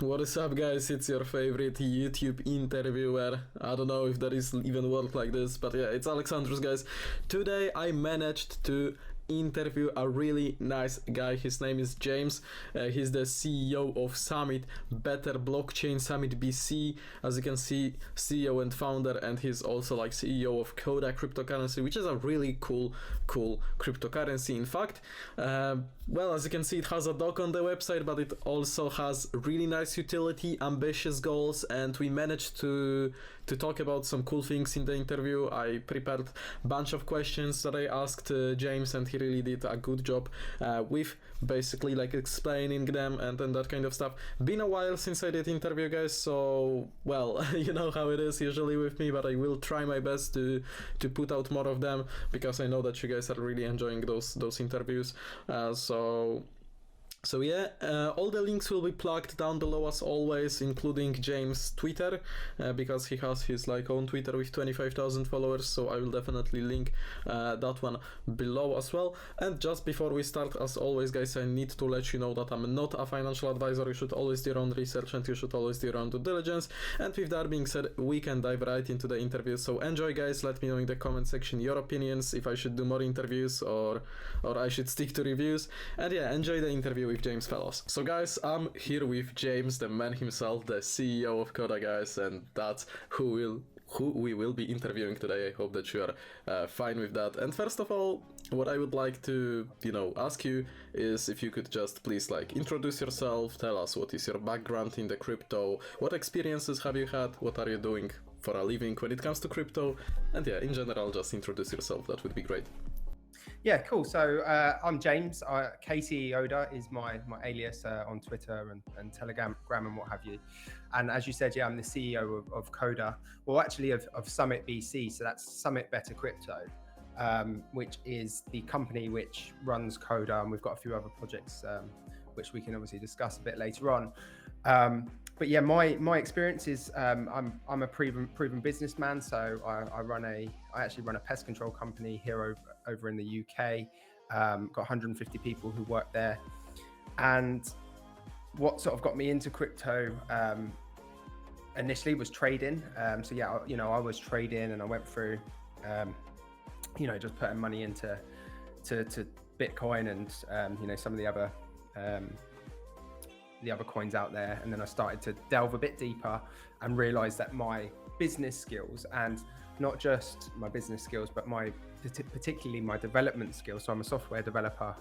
What is up, guys? It's your favorite YouTube interviewer. I don't know if there is even word like this, but yeah, it's Alexandrus, guys. Today I managed to interview a really nice guy. His name is James. He's the CEO of Summit Better Blockchain SummitBC. As you can see, CEO and founder, and he's also like CEO of KODA cryptocurrency, which is a really cool cryptocurrency. In fact, well, as you can see, it has a doc on the website, but it also has really nice utility, ambitious goals, and we managed to talk about some cool things in the interview. I prepared a bunch of questions that I asked James, and he really did a good job with basically like explaining them and that kind of stuff. Been a while since I did interview, guys, so well, you know how it is usually with me, but I will try my best to put out more of them, because I know that you guys are really enjoying those interviews. So yeah, all the links will be plugged down below as always, including James' Twitter, because he has his like own Twitter with 25,000 followers, so I will definitely link that one below as well. And just before we start, as always, guys, I need to let you know that I'm not a financial advisor. You should always do your own research and you should always do your own due diligence. And with that being said, we can dive right into the interview. So enjoy, guys. Let me know in the comment section your opinions, if I should do more interviews or I should stick to reviews. And yeah, enjoy the interview with James, fellows. So guys, I'm here with James, the man himself, the CEO of KODA, guys, and that's who we will be interviewing today. I hope that you are fine with that. And first of all, what I would like to, ask you is if you could just please like introduce yourself, tell us what is your background in the crypto, what experiences have you had, what are you doing for a living when it comes to crypto, and yeah, in general, just introduce yourself. That would be great. Yeah, cool. So I'm James. KODA is my alias on Twitter and Telegram and what have you. And as you said, yeah, I'm the CEO of KODA. Well, actually of SummitBC. So that's Summit Better Crypto, which is the company which runs KODA. And we've got a few other projects which we can obviously discuss a bit later on. But yeah, my experience is I'm a proven businessman. So I actually run a pest control company here over in the UK. Got 150 people who work there. And what sort of got me into crypto initially was trading. So yeah, I was trading and I went through, just putting money into Bitcoin and some of the other coins out there. And then I started to delve a bit deeper and realized that my business skills, and not just my business skills, but particularly my development skills. So I'm a software developer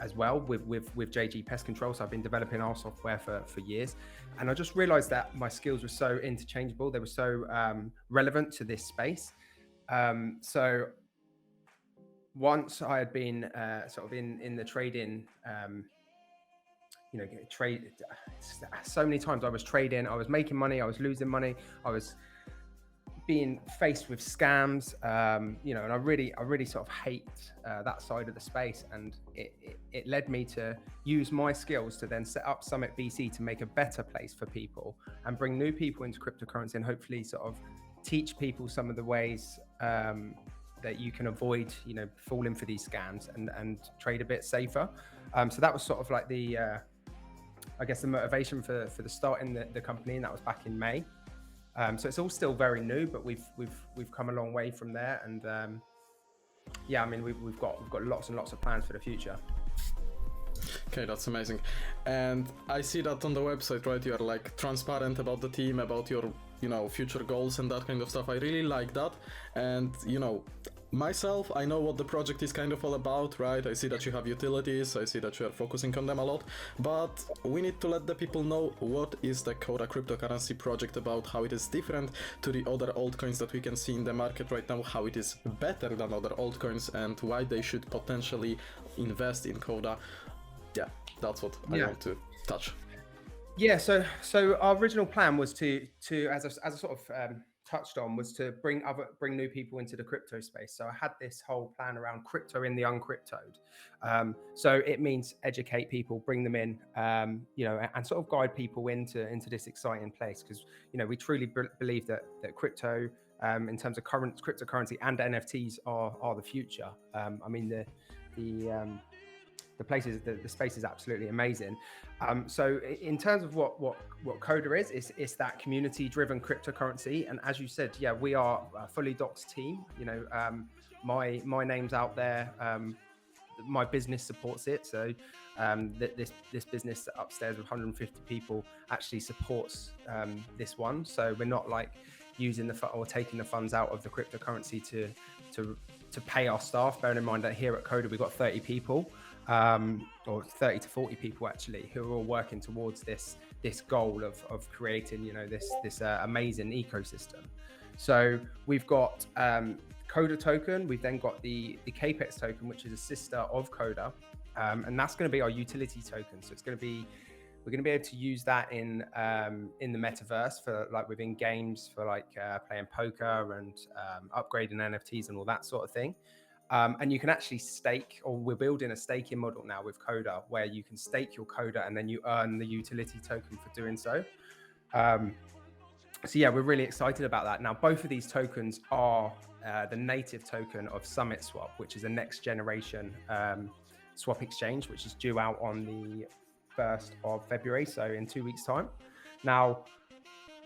as well with JG Pest Control. So I've been developing our software for years. And I just realized that my skills were so interchangeable. They were so relevant to this space. So once I had been sort of in the trading, trade so many times I was trading, I was making money, I was losing money, I was being faced with scams, and I really sort of hate that side of the space. And it led me to use my skills to then set up SummitBC to make a better place for people and bring new people into cryptocurrency and hopefully sort of teach people some of the ways that you can avoid, falling for these scams and trade a bit safer. So that was sort of like the motivation for the start in the company, and that was back in May. So it's all still very new, but we've come a long way from there. And yeah, I mean, we've got lots and lots of plans for the future. Okay, that's amazing. And I see that on the website, right? You are like transparent about the team, about your, future goals and that kind of stuff. I really like that. And, myself, I know what the project is kind of all about, right? I see that you have utilities, I see that you are focusing on them a lot, but we need to let the people know what is the KODA cryptocurrency project about, how it is different to the other altcoins that we can see in the market right now, how it is better than other altcoins, and why they should potentially invest in KODA. Yeah, that's what I want to touch. Yeah, so our original plan was to as I sort of touched on, was to bring new people into the crypto space. So I had this whole plan around crypto in the uncryptoed. So it means educate people, bring them in, and sort of guide people into this exciting place, because we truly believe that crypto, in terms of current cryptocurrency and NFTs, are the future. I mean, the space is absolutely amazing. So in terms of what KODA is, it's that community driven cryptocurrency. And as you said, yeah, we are a fully doxed team. My name's out there. My business supports it. So this business upstairs with 150 people actually supports this one. So we're not like using or taking the funds out of the cryptocurrency to pay our staff. Bearing in mind that here at KODA we've got 30 people, or 30 to 40 people actually, who are all working towards this goal of creating this amazing ecosystem. So we've got KODA token. We've then got the Capex token, which is a sister of KODA, and that's going to be our utility token. So we're going to be able to use that in the metaverse for like within games for like playing poker and upgrading NFTs and all that sort of thing. And you can actually stake, or we're building a staking model now with KODA where you can stake your KODA and then you earn the utility token for doing so. So yeah, we're really excited about that. Now, both of these tokens are the native token of SummitSwap, which is a next generation swap exchange, which is due out on the 1st of February, so in 2 weeks time. Now,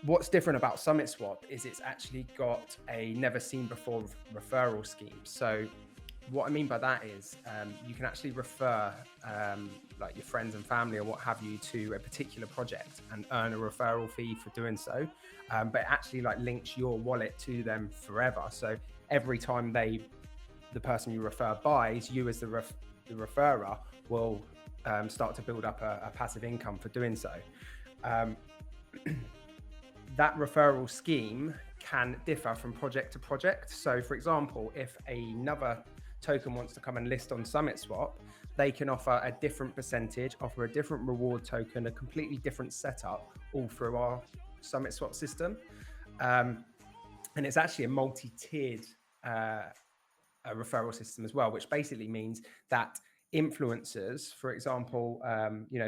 what's different about SummitSwap is it's actually got a never seen before referral scheme. So what I mean by that is you can actually refer like your friends and family or what have you to a particular project and earn a referral fee for doing so. But it actually like links your wallet to them forever. So every time the person you refer buys, you as the referrer will start to build up a passive income for doing so. That referral scheme can differ from project to project. So for example, if another token wants to come and list on SummitSwap, they can offer a different percentage, offer a different reward token, a completely different setup, all through our SummitSwap system. And it's actually a multi-tiered a referral system as well, which basically means that influencers, for example,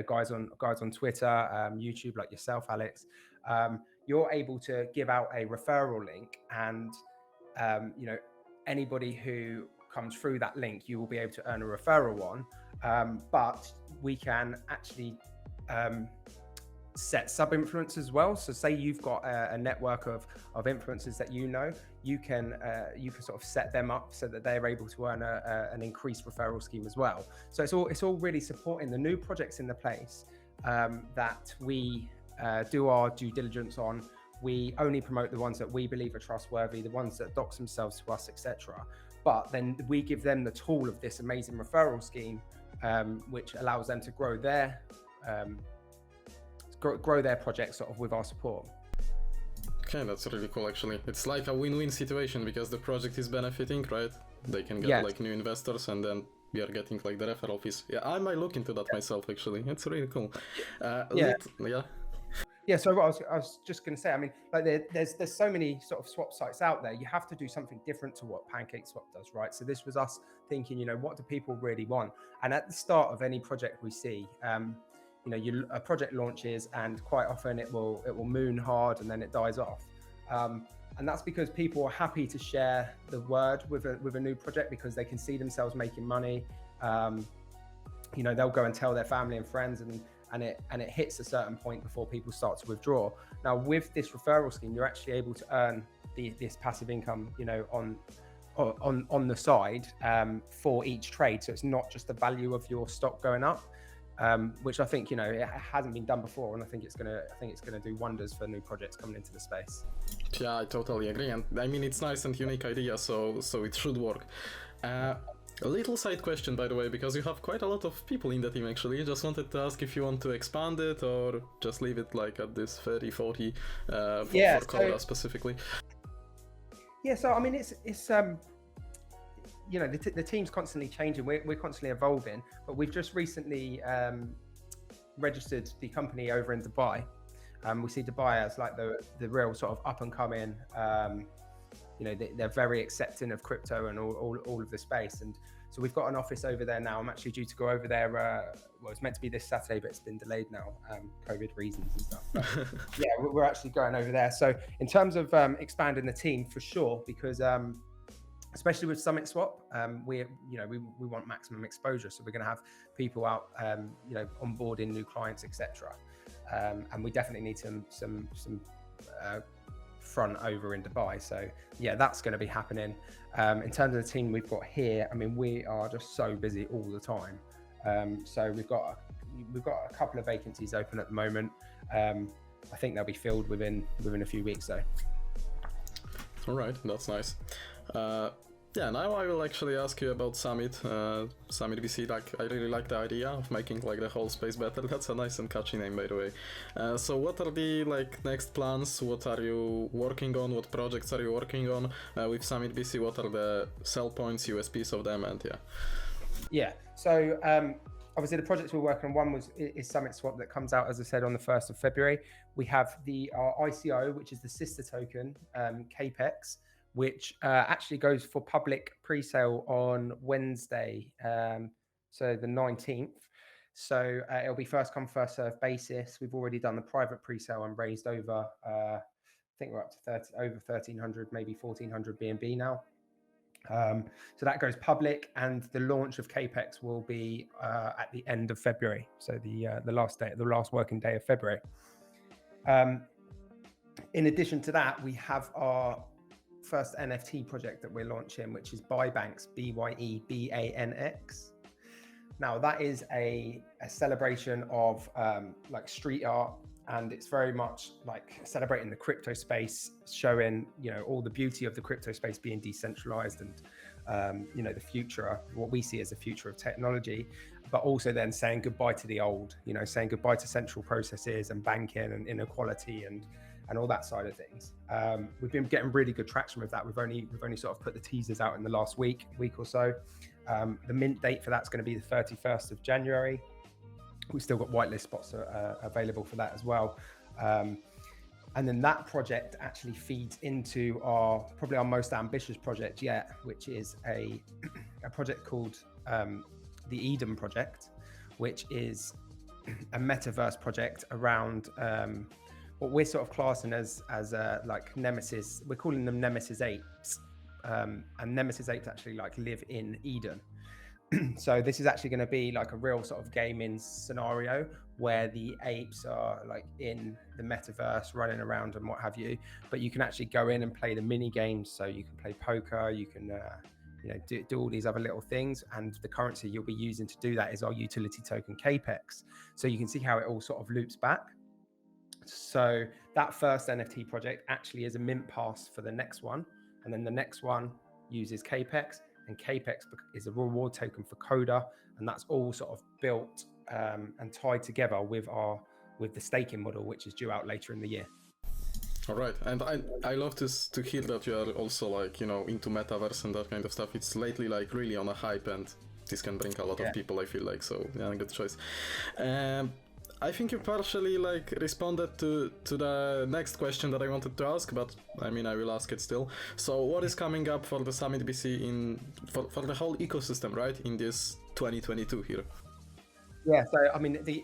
guys on Twitter, YouTube, like yourself, Alex, you're able to give out a referral link, and anybody who comes through that link, you will be able to earn a referral on. But we can actually set sub-influencers as well. So say you've got a network of influencers that you can sort of set them up so that they're able to earn an increased referral scheme as well. So it's all really supporting the new projects in the place that we do our due diligence on. We only promote the ones that we believe are trustworthy, the ones that dox themselves to us, etc. But then we give them the tool of this amazing referral scheme, which allows them to grow their project sort of with our support. Okay, that's really cool actually. It's like a win-win situation because the project is benefiting, right? They can get like new investors, and then we are getting like the referral fees. Yeah, I might look into that myself actually. It's really cool. Yeah, so what I was just going to say, I mean, like there's so many sort of swap sites out there. You have to do something different to what PancakeSwap does, right? So this was us thinking, what do people really want? And at the start of any project we see, a project launches, and quite often it will moon hard and then it dies off. And that's because people are happy to share the word with a new project because they can see themselves making money. They'll go and tell their family and friends, and it hits a certain point before people start to withdraw. Now with this referral scheme, you're actually able to earn this passive income, on the side for each trade. So it's not just the value of your stock going up, which I think it hasn't been done before, and I think it's gonna do wonders for new projects coming into the space. Yeah, I totally agree, and I mean it's nice and unique idea, so it should work. A little side question, by the way, because you have quite a lot of people in the team actually. Just wanted to ask if you want to expand it or just leave it like at this 30, 40 for KODA specifically. Yeah, so I mean it's the team's constantly changing. We're constantly evolving, but we've just recently registered the company over in Dubai. We see Dubai as like the real sort of up and coming. They're very accepting of crypto and all of the space, and so we've got an office over there now. I'm actually due to go over there. Well, it's meant to be this Saturday, but it's been delayed now, COVID reasons and stuff. But yeah, we're actually going over there. So in terms of expanding the team, for sure, because especially with SummitSwap, we want maximum exposure, so we're going to have people out, onboarding new clients, etc. And we definitely need some front over in Dubai. So yeah, that's going to be happening. In terms of the team we've got here, I mean, we are just so busy all the time. So we've got a couple of vacancies open at the moment. I think they'll be filled within a few weeks though. All right, that's nice. Yeah, now I will actually ask you about SummitBC. Like, I really like the idea of making like the whole space better. That's a nice and catchy name, by the way. So what are the like next plans? What are you working on? What projects are you working on with SummitBC? What are the sell points, USPs of them, and yeah. Yeah. So obviously the projects we're working on, one is SummitSwap that comes out, as I said, on the 1st of February. We have our ICO, which is the sister token, Capex, which actually goes for public pre-sale on Wednesday, so the 19th. So it'll be first come, first serve basis. We've already done the private pre-sale and raised over, I think we're up to over 1,300, maybe 1,400 BNB now. So that goes public, and the launch of Capex will be at the end of February. So the last working day of February. In addition to that, we have our first NFT project that we're launching, which is Byebanx, BYEBANX. Now that is a celebration of like street art, and it's very much like celebrating the crypto space, showing all the beauty of the crypto space being decentralized, and the future, what we see as the future of technology, but also then saying goodbye to the old, saying goodbye to central processes and banking and inequality and all that side of things. We've been getting really good traction with that. We've only sort of put the teasers out in the last week or so. The mint date for that's going to be the 31st of January. We've still got whitelist spots available for that as well. And then that project actually feeds into probably our most ambitious project yet, which is a project called the Eden project, which is a metaverse project around what we're sort of classing as like Nemesis. We're calling them Nemesis apes, and Nemesis apes actually like live in Eden. So this is actually going to be like a real sort of gaming scenario where the apes are like in the metaverse running around and what have you, but you can actually go in and play the mini games. So you can play poker, you can do all these other little things, and the currency you'll be using to do that is our utility token Capex. So you can see how it all sort of loops back. So that first NFT project actually is a mint pass for the next one, and then the next one uses Capex, and Capex is a reward token for KODA, and that's all sort of built and tied together with the staking model, which is due out later in the year. All right, and I love to hear that you are also like into metaverse and that kind of stuff. It's lately like really on a hype, and this can bring a lot of people, I feel like. So yeah, good choice. I think you partially like responded to the next question that I wanted to ask, but I mean I will ask it still. So what is coming up for the SummitBC for the whole ecosystem, right, in this 2022 here? Yeah, so I mean the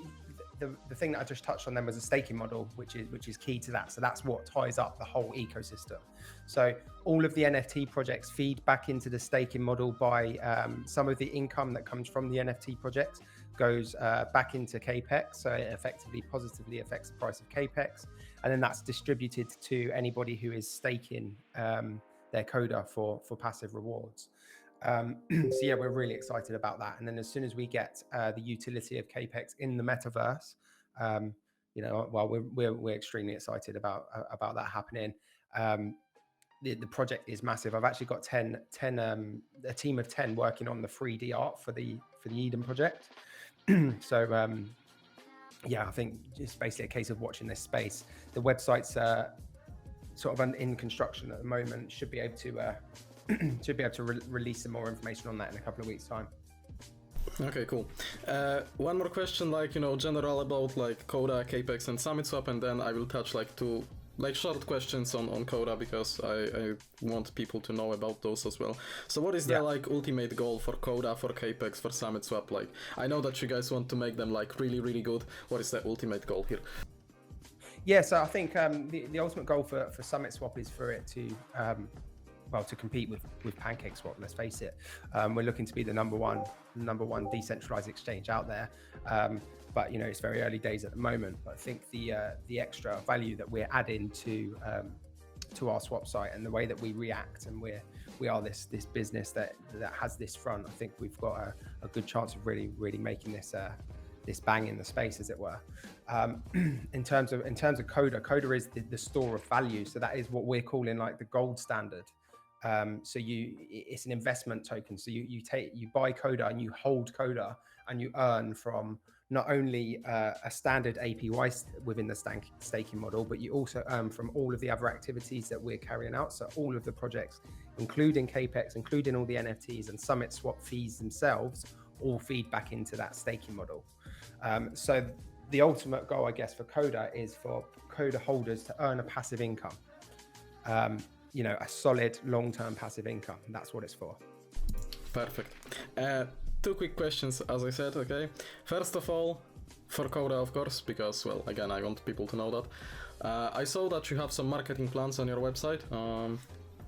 thing that I just touched on then was a staking model, which is key to that. So that's what ties up the whole ecosystem. So all of the NFT projects feed back into the staking model by some of the income that comes from the NFT projects goes back into Capex, so it effectively positively affects the price of Capex, and then that's distributed to anybody who is staking their KODA for passive rewards. So yeah, we're really excited about that. And then as soon as we get the utility of Capex in the metaverse, well, we're extremely excited about that happening. The project is massive. I've actually got a team of 10 working on the 3D art for the Eden project. So yeah, I think it's basically a case of watching this space. The website's sort of in construction at the moment. Should be able to release some more information on that in a couple of weeks' time. Okay, cool. One more question, like general about like KODA, Capex, and SummitSwap, and then I will touch like two short questions on KODA, because I want people to know about those as well. So what is the like ultimate goal for KODA, for Capex, for SummitSwap? Like I know that you guys want to make them like really, really good. What is the ultimate goal here? Yeah, so I think the ultimate goal for SummitSwap is for it to to compete with PancakeSwap. Let's face it, we're looking to be the number one decentralized exchange out there. But it's very early days at the moment. But I think the extra value that we're adding to our swap site and the way that we react, and we are this business that has this front, I think we've got a good chance of really making this bang in the space, as it were. In terms of KODA is the store of value. So that is what we're calling like the gold standard. So it's an investment token. So you buy KODA and you hold KODA and you earn from not only a standard APY within the staking model, but you also earn from all of the other activities that we're carrying out. So all of the projects, including Capex, including all the NFTs and SummitSwap fees themselves, all feed back into that staking model. So the ultimate goal, I guess, for KODA is for KODA holders to earn a passive income, a solid long-term passive income. That's what it's for. Perfect. Two quick questions, as I said, okay? First of all, for KODA, of course, because, well, again, I want people to know that. I saw that you have some marketing plans on your website.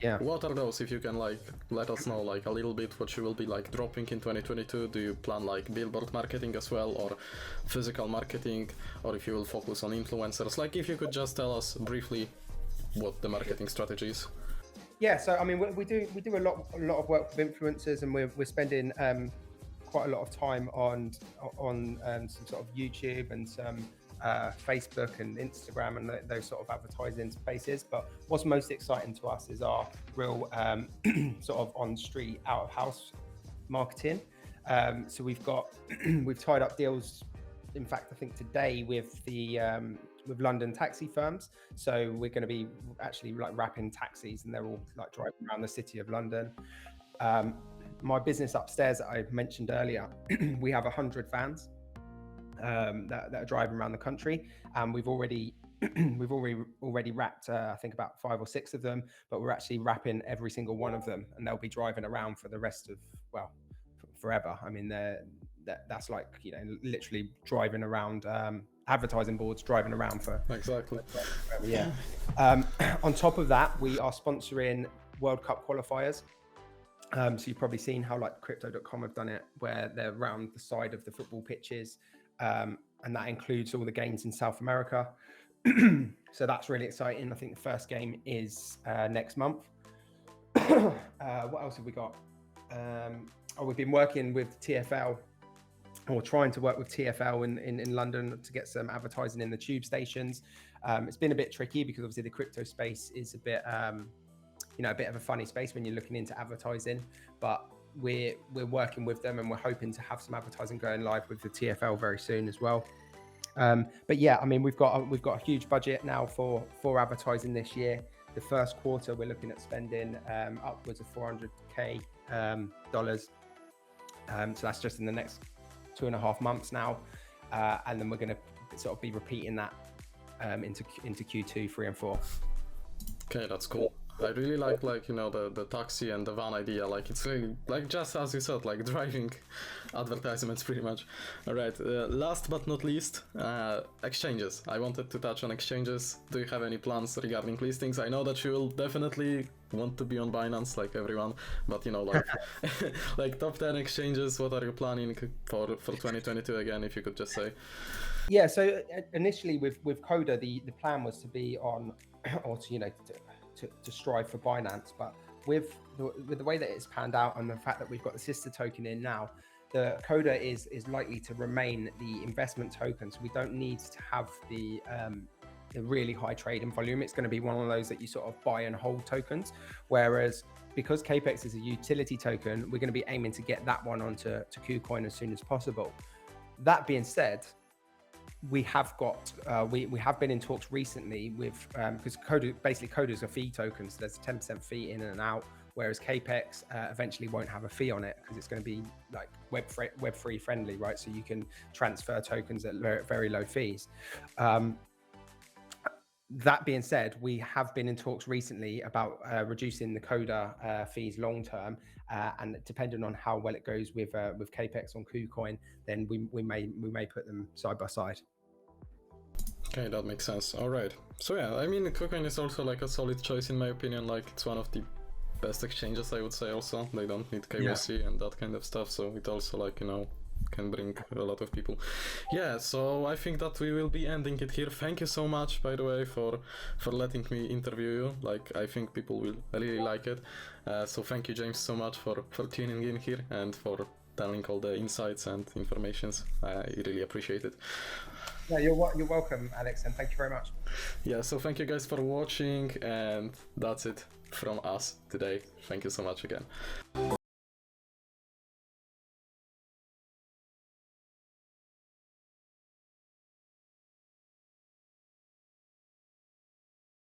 Yeah. What are those, if you can let us know a little bit what you will be dropping in 2022? Do you plan billboard marketing as well, or physical marketing, or if you will focus on influencers? If you could just tell us briefly what the marketing strategy is. Yeah, so I mean, we do a lot of work with influencers, and we're spending quite a lot of time on some sort of YouTube and some Facebook and Instagram and those sort of advertising spaces. But what's most exciting to us is our real sort of on street, out of house marketing. So we've tied up deals. In fact, I think today with with London taxi firms. So we're going to be actually wrapping taxis, and they're all driving around the city of London. My business upstairs that I mentioned earlier, we have 100 vans that are driving around the country, and we've already wrapped I think about 5 or 6 of them, but we're actually wrapping every single one of them, and they'll be driving around for the rest of forever. I mean, that's literally driving around, advertising boards driving around for exactly forever, yeah. On top of that, we are sponsoring World Cup qualifiers. So you've probably seen how crypto.com have done it, where they're around the side of the football pitches, and that includes all the games in South America. So that's really exciting. I think the first game is next month. What else have we got? We've been working with TfL, or trying to work with TfL in London to get some advertising in the tube stations. It's been a bit tricky because obviously the crypto space is a bit a bit of a funny space when you're looking into advertising, but we're working with them, and we're hoping to have some advertising going live with the TfL very soon as well. But yeah, I mean, we've got a huge budget now for advertising this year. The first quarter, we're looking at spending upwards of $400K. So that's just in the next 2.5 months now, and then we're going to sort of be repeating that into Q2, 3, and 4. Okay, that's cool. I really like the taxi and the van idea. It's really just as you said, driving advertisements pretty much. All right, last but not least, exchanges. I wanted to touch on exchanges. Do you have any plans regarding listings? I know that you will definitely want to be on Binance like everyone, but top 10 exchanges, what are you planning for 2022 again, if you could just say? Yeah, so initially with KODA, the plan was to be on, or to strive for Binance, but with the way that it's panned out and the fact that we've got the sister token in now, the KODA is likely to remain the investment token. So we don't need to have the really high trading volume. It's going to be one of those that you sort of buy and hold tokens. Whereas because Capex is a utility token, we're going to be aiming to get that one onto KuCoin as soon as possible. That being said, we have got we have been in talks recently with because KODA is a fee token, so there's a 10% fee in and out, whereas Capex eventually won't have a fee on it because it's going to be web3 friendly, right? So you can transfer tokens at very low fees. That being said, we have been in talks recently about reducing the KODA fees long term, and depending on how well it goes with Capex on KuCoin, then we may put them side by side. Okay, that makes sense. All right. So yeah, I mean, KuCoin is also a solid choice in my opinion. It's one of the best exchanges, I would say. Also, they don't need KYC and that kind of stuff, so it also, like, you know, can bring a lot of people. Yeah, so I think that we will be ending it here. Thank you so much, by the way, for letting me interview you. Like, I think people will really like it. So thank you, James, so much for tuning in here and for telling all the insights and informations. I really appreciate it. Yeah, you're welcome, Alex, and thank you very much. Yeah, so thank you guys for watching, and that's it from us today. Thank you so much again.